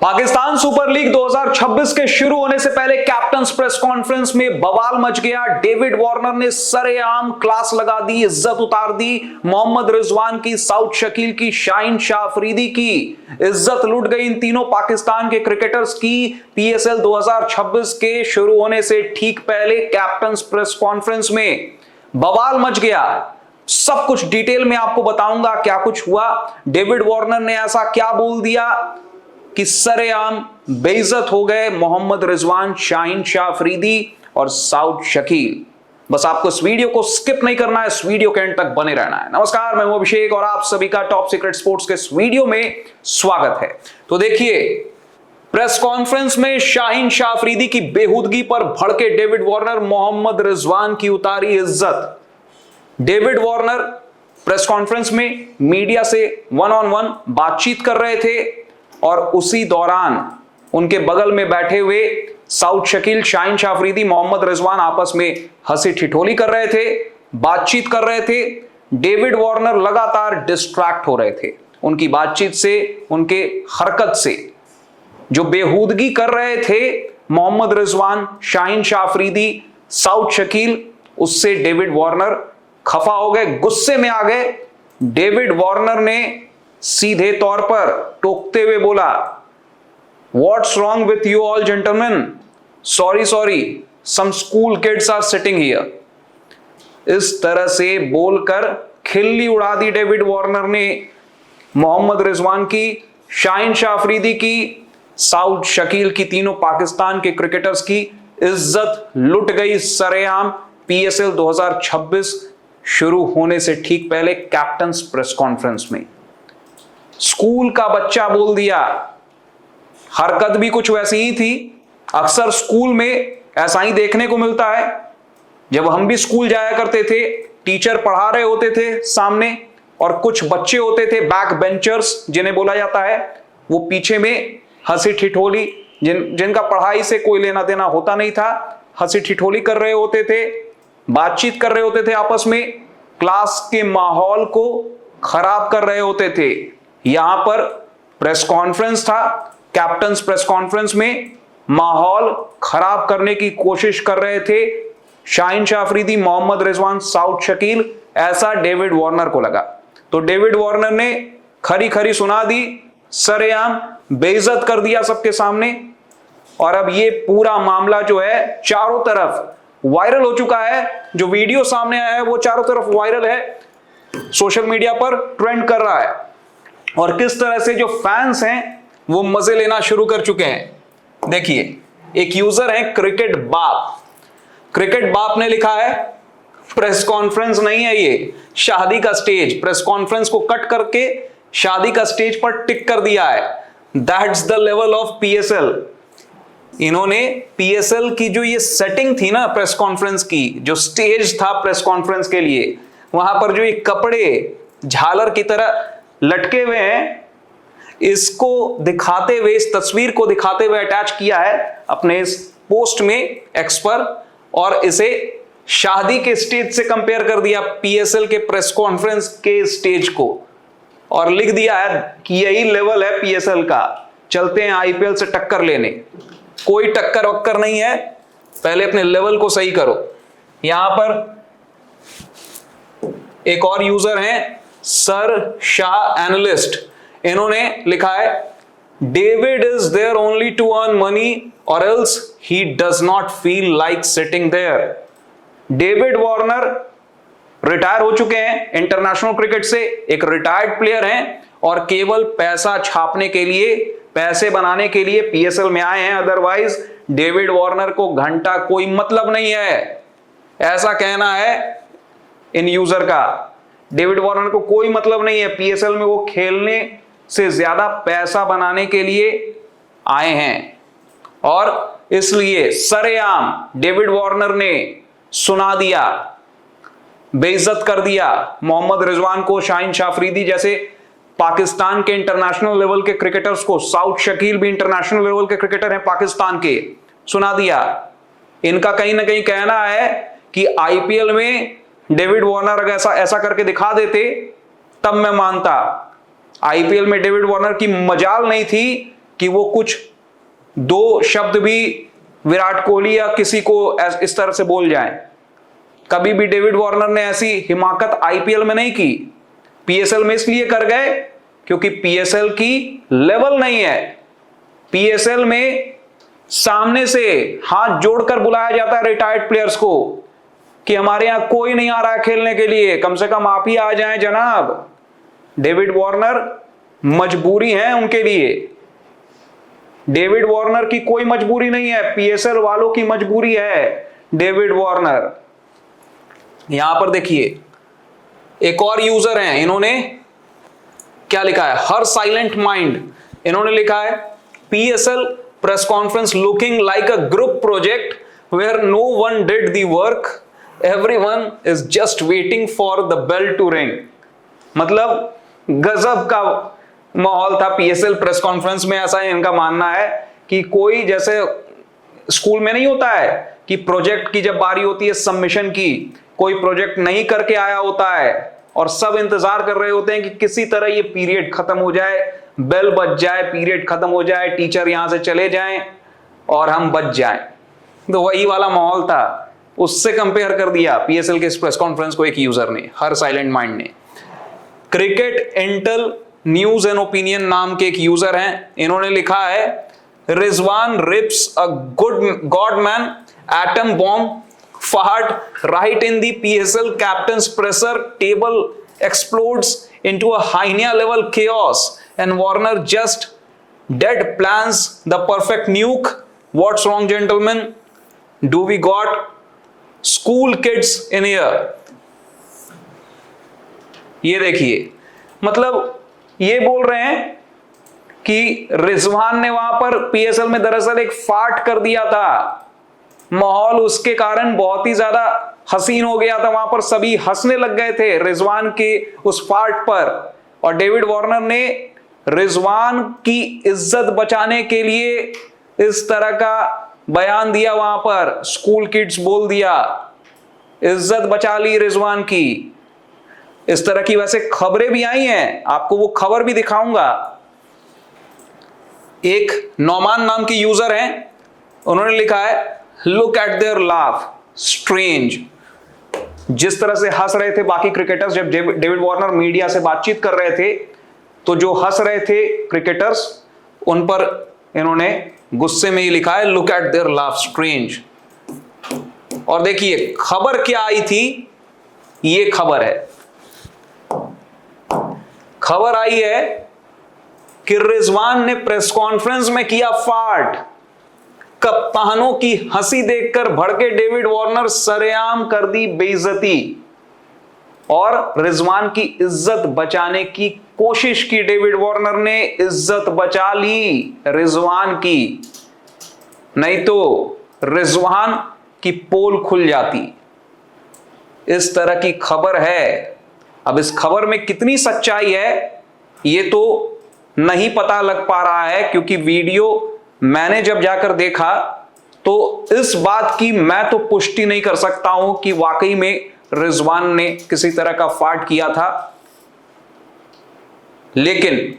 Pakistan super league 2026 के शुरू होने से पहले कैप्टन्स प्रेस कॉन्फ्रेंस में बवाल मच गया। डेविड वार्नर ने सरेआम क्लास लगा दी, इज्जत उतार दी। मोहम्मद रिजवान की, साउथ शकील की, शाहीन शाह अफरीदी की इज्जत लूट गई। इन तीनों पाकिस्तान के क्रिकेटर्स की पीएसएल 2026 के शुरू होने से ठीक पहले कैप्टन्स प्रेस कॉन्फ्रेंस में बवाल मच गया। सब कुछ डिटेल में आपको बताऊंगा क्या कुछ हुआ। डेविड वार्नर ने ऐसा क्या बोल दिया कि सरेआम बेइज्जत हो गए मोहम्मद रिजवान, शाहीन शाह अफरीदी और साउथ शकील। बस आपको इस वीडियो को स्किप नहीं करना है, इस वीडियो के एंड तक बने रहना है। नमस्कार, मैं हूं अभिषेक और आप सभी का टॉप सीक्रेट स्पोर्ट्स के इस वीडियो में स्वागत है। तो देखिए, प्रेस कॉन्फ्रेंस में शाहीन शाह अफरीदी की बेहूदगी पर भड़के डेविड वार्नर, मोहम्मद रिजवान की उतारी इज्जत। डेविड वार्नर प्रेस कॉन्फ्रेंस में मीडिया से वन ऑन वन बातचीत कर रहे थे और उसी दौरान उनके बगल में बैठे हुए साउथ शकील, शाहीन शाह अफरीदी, मोहम्मद रिजवान आपस में हंसी ठिठोली कर रहे थे, बातचीत कर रहे थे। डेविड वार्नर लगातार डिस्ट्रैक्ट हो रहे थे उनकी बातचीत से, उनके हरकत से। जो बेहूदगी कर रहे थे मोहम्मद रिजवान, शाहीन शाह अफरीदी, साउथ शकील, उससे डेविड वार्नर खफा हो गए, गुस्से में आ गए। डेविड वार्नर ने सीधे तौर पर टोकते हुए बोला, what's wrong with you all gentleman, sorry some school kids are sitting here. इस तरह से बोलकर खिल्ली उड़ा दी डेविड वार्नर ने मोहम्मद रिजवान की, शाहीन शाह अफरीदी की, साउथ शकील की। तीनों पाकिस्तान के क्रिकेटर्स की इज्जत लुट गई सरेआम पीएसएल 2026 शुरू होने से ठीक पहले कैप्टन्स प्रेस कॉन्फ्रेंस में। स्कूल का बच्चा बोल दिया। हरकत भी कुछ वैसी ही थी। अक्सर स्कूल में ऐसा ही देखने को मिलता है। जब हम भी स्कूल जाया करते थे, टीचर पढ़ा रहे होते थे सामने और कुछ बच्चे होते थे बैक बेंचर्स जिन्हें बोला जाता है, वो पीछे में हंसी ठिठोली, जिनका पढ़ाई से कोई लेना देना होता नहीं था, हंसी ठिठोली कर रहे होते थे, बातचीत कर रहे होते थे आपस में, क्लास के माहौल को खराब कर रहे होते थे। यहां पर प्रेस कॉन्फ्रेंस था, कैप्टन्स प्रेस कॉन्फ्रेंस में माहौल खराब करने की कोशिश कर रहे थे शाहीन शाह अफरीदी, मोहम्मद रिजवान, साउथ शकील। ऐसा डेविड वार्नर को लगा। तो डेविड वार्नर ने खरी खरी सुना दी, सरेआम बेइज्जत कर दिया सबके सामने। और अब ये पूरा मामला जो है चारों तरफ वायरल हो चुका है। जो वीडियो सामने आया है वो चारों तरफ वायरल है, सोशल मीडिया पर ट्रेंड कर रहा है। और किस तरह से जो फैंस हैं वो मजे लेना शुरू कर चुके हैं। देखिए, एक यूजर है क्रिकेट बाप ने लिखा है, प्रेस कॉन्फ्रेंस नहीं है ये, शादी का स्टेज। प्रेस कॉन्फ्रेंस को कट करके शादी का स्टेज पर टिक कर दिया है। That's the level of PSL. इन्होंने पीएसएल की जो ये सेटिंग थी ना प्रेस कॉन्फ्रेंस की, जो स्टेज था प्रेस कॉन्फ्रेंस के लिए, वहां पर जो ये कपड़े झालर की तरह लटके हुए हैं, इसको दिखाते हुए, इस तस्वीर को दिखाते हुए अटैच किया है अपने इस पोस्ट में एक्स पर, और इसे शादी के स्टेज से कंपेयर कर दिया, पीएसएल के प्रेस कॉन्फ्रेंस के स्टेज को, और लिख दिया है कि यही लेवल है पीएसएल का, चलते हैं आईपीएल से टक्कर लेने। कोई टक्कर वक्कर नहीं है, पहले अपने लेवल को सही करो। यहां पर एक और यूजर हैं सर शाह एनालिस्ट, इन्होंने लिखा है, David is there only to earn money और else he does not feel like sitting there. David Warner retire हो चुके हैं इंटरनेशनल क्रिकेट से, एक रिटायर्ड प्लेयर हैं और केवल पैसा छापने के लिए, पैसे बनाने के लिए पीएसएल में आए हैं। अदरवाइज डेविड वार्नर को घंटा कोई मतलब नहीं है, ऐसा कहना है इन यूजर का। डेविड वार्नर को कोई मतलब नहीं है पीएसएल में, वो खेलने से ज्यादा पैसा बनाने के लिए आए हैं। और इसलिए सरेआम डेविड वार्नर ने सुना दिया, बेइज्जत कर दिया मोहम्मद रिजवान को, शाहीन शाह अफरीदी जैसे पाकिस्तान के इंटरनेशनल लेवल के क्रिकेटर्स को। साउथ शकील भी इंटरनेशनल लेवल के क्रिकेटर हैं पाकिस्तान के, सुना दिया। इनका कहीं ना कहीं कहना है कि आईपीएल में डेविड वार्नर अगर ऐसा करके दिखा देते तब मैं मानता। आईपीएल में डेविड वार्नर की मजाल नहीं थी कि वो कुछ दो शब्द भी विराट कोहली या किसी को इस तरह से बोल जाए। कभी भी डेविड वार्नर ने ऐसी हिमाकत आईपीएल में नहीं की। पीएसएल में इसलिए कर गए क्योंकि पीएसएल की लेवल नहीं है। पीएसएल में सामने से हाथ जोड़कर बुलाया जाता है रिटायर्ड प्लेयर्स को कि हमारे यहां कोई नहीं आ रहा है खेलने के लिए, कम से कम आप ही आ जाएं जनाब। डेविड वार्नर मजबूरी है उनके लिए। डेविड वार्नर की कोई मजबूरी नहीं है, पीएसएल वालों की मजबूरी है डेविड वार्नर। यहां पर देखिए एक और यूजर हैं, इन्होंने क्या लिखा है, हर साइलेंट माइंड। इन्होंने लिखा है PSL press conference looking like a group project where no one did the work, everyone is just waiting for the bell to ring. मतलब गजब का माहौल था पीएसएल प्रेस कॉन्फ्रेंस में। ऐसा इनका मानना है कि कोई जैसे स्कूल में नहीं होता है कि प्रोजेक्ट की जब बारी होती है सबमिशन की, कोई प्रोजेक्ट नहीं करके आया होता है और सब इंतजार कर रहे होते हैं कि किसी तरह ये पीरियड खत्म हो जाए, बेल बज जाए, पीरियड खत्म हो जाए, टीचर यहां से चले जाएं और हम बच जाएं। तो वही वाला माहौल था, उससे कंपेयर कर दिया पीएसएल के इस प्रेस कॉन्फ्रेंस को एक यूजर ने, हर साइलेंट माइंड ने। Cricket intel news and opinion नाम के एक यूजर हैं, इन्होंने लिखा है Rizwan rips a good god man atom bomb fart right in the PSL captain's presser, table explodes into a hyena level chaos and Warner just dead plans the perfect nuke. What's wrong gentlemen? Do we got school kids in here? ये देखिए, मतलब ये बोल रहे हैं कि रिजवान ने वहां पर पीएसएल में दरअसल एक फाट कर दिया था, माहौल उसके कारण बहुत ही ज्यादा हसीन हो गया था, वहां पर सभी हंसने लग गए थे रिजवान के उस फाट पर। और डेविड वार्नर ने रिजवान की इज्जत बचाने के लिए इस तरह का बयान दिया, वहां पर स्कूल किड्स बोल दिया, इज्जत बचा ली रिजवान की। इस तरह की वैसे खबरें भी आई हैं, आपको वो खबर भी दिखाऊंगा। एक नौमान नाम की यूजर हैं, उन्होंने लिखा है look at there laugh strange. जिस तरह से हंस रहे थे बाकी क्रिकेटर्स जब डेविड वार्नर मीडिया से बातचीत कर रहे थे, तो जो हंस रहे थे क्रिकेटर्स उन पर इन्होंने गुस्से में ही लिखा है look at there laugh strange. और देखिए खबर क्या आई थी, ये खबर है, खबर आई है कि रिजवान ने प्रेस कॉन्फ्रेंस में किया फाट। कप्तानों की हंसी देखकर भड़के डेविड वार्नर सरेआम कर दी बेइज्जती और रिजवान की इज्जत बचाने की कोशिश की। डेविड वार्नर ने इज्जत बचा ली रिजवान की, नहीं तो रिजवान की पोल खुल जाती। इस तरह की खबर है। अब इस खबर में कितनी सच्चाई है ये तो नहीं पता लग पा रहा है, क्योंकि वीडियो मैंने जब जाकर देखा तो इस बात की मैं तो पुष्टि नहीं कर सकता हूं कि वाकई में रिजवान ने किसी तरह का फाट किया था। लेकिन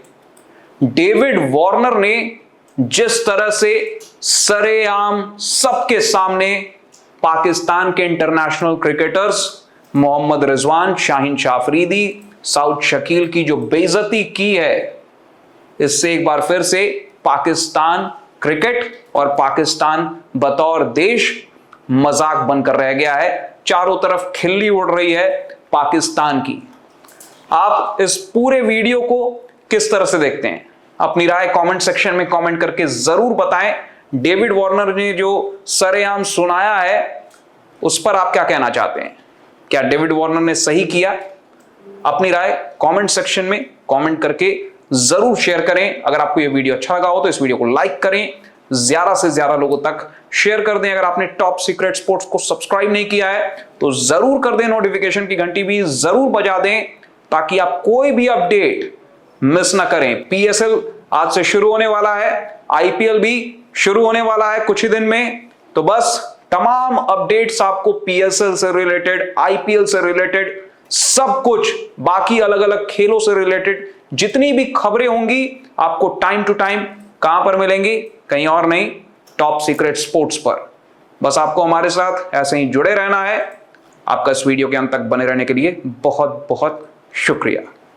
डेविड वार्नर ने जिस तरह से सरेआम सबके सामने पाकिस्तान के इंटरनेशनल क्रिकेटर्स मोहम्मद रिजवान, शाहीन शाह अफरीदी, साउद शकील की जो बेइज्जती की है, इससे एक बार फिर से पाकिस्तान क्रिकेट और पाकिस्तान बतौर देश मजाक बनकर रह गया है। चारों तरफ खिल्ली उड़ रही है पाकिस्तान की। आप इस पूरे वीडियो को किस तरह से देखते हैं? अपनी राय कमेंट सेक्शन में कमेंट करके जरूर बताएं। डेविड वार्नर ने जो सरेआम सुनाया है उस पर आप क्या कहना चाहते हैं? क्या डेविड वार्नर ने सही किया? अपनी राय कमेंट सेक्शन में कमेंट करके जरूर शेयर करें। अगर आपको यह वीडियो अच्छा लगा हो तो इस वीडियो को लाइक करें, ज्यादा से ज्यादा लोगों तक शेयर कर दें। अगर आपने टॉप सीक्रेट स्पोर्ट्स को सब्सक्राइब नहीं किया है तो जरूर कर दें, नोटिफिकेशन की घंटी भी जरूर बजा दें ताकि आप कोई भी अपडेट मिस ना करें। पीएसएल आज से शुरू होने वाला है, आईपीएल भी शुरू होने वाला है कुछ ही दिन में, तो बस तमाम अपडेट्स आपको पीएसएल से रिलेटेड, आईपीएल से रिलेटेड, सब कुछ बाकी अलग अलग खेलों से रिलेटेड जितनी भी खबरें होंगी आपको टाइम टू टाइम कहां पर मिलेंगी? कहीं और नहीं, टॉप सीक्रेट स्पोर्ट्स पर। बस आपको हमारे साथ ऐसे ही जुड़े रहना है। आपका इस वीडियो के अंत तक बने रहने के लिए बहुत बहुत शुक्रिया।